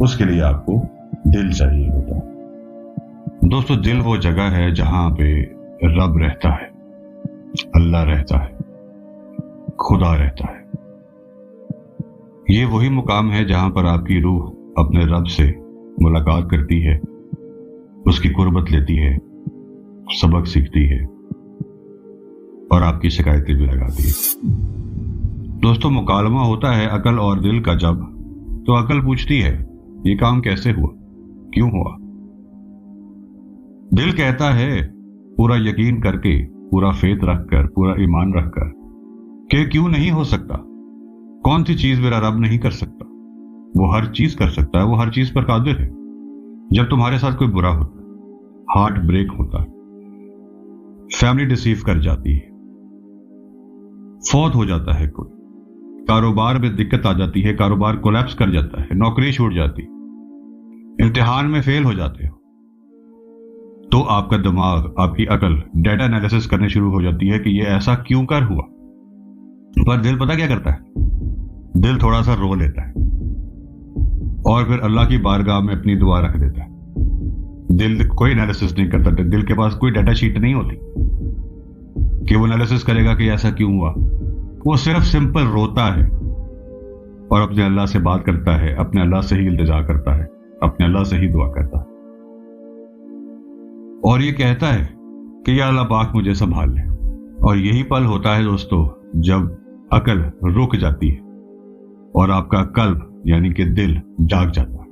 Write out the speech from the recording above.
उसके लिए आपको दिल चाहिए होता है। दोस्तों, दिल वो जगह है जहां पे रब रहता है, अल्लाह रहता है, खुदा रहता है। ये वही मुकाम है जहां पर आपकी रूह अपने रब से मुलाकात करती है, उसकी कुर्बत लेती है, सबक सीखती है और आपकी शिकायतें भी लगाती है। दोस्तों, मुकालमा होता है अकल और दिल का जब, तो अकल पूछती है ये काम कैसे हुआ, क्यों हुआ। दिल कहता है पूरा यकीन करके, पूरा फेथ रखकर, पूरा ईमान रखकर कि क्यों नहीं हो सकता, कौन सी चीज मेरा रब नहीं कर सकता। वो हर चीज कर सकता है, वो हर चीज पर कादिर है। जब तुम्हारे साथ कोई बुरा होता है, हार्ट ब्रेक होता है, फैमिली डिसीव कर जाती है, फौत हो जाता है कोई, कारोबार में दिक्कत आ जाती है, कारोबार कोलैप्स कर जाता है, नौकरी छूट जाती, इम्तिहान में फेल हो जाते हो, तो आपका दिमाग, आपकी अकल डेटा एनालिसिस करने शुरू हो जाती है कि ये ऐसा क्यों कर हुआ। पर दिल पता क्या करता है? दिल थोड़ा सा रो लेता है और फिर अल्लाह की बारगाह में अपनी दुआ रख देता है। दिल कोई एनालिसिस नहीं करता, दिल के पास कोई डाटा शीट नहीं होती कि वो एनालिसिस करेगा कि ऐसा क्यों हुआ। वो सिर्फ सिंपल रोता है और अपने अल्लाह से बात करता है, अपने अल्लाह से ही इल्तिजा करता है, अपने अल्लाह से ही दुआ करता है और ये कहता है कि या अल्लाह पाक मुझे संभाल ले। और यही पल होता है दोस्तों जब अकल रुक जाती है और आपका कल्ब यानी कि दिल जाग जाता है।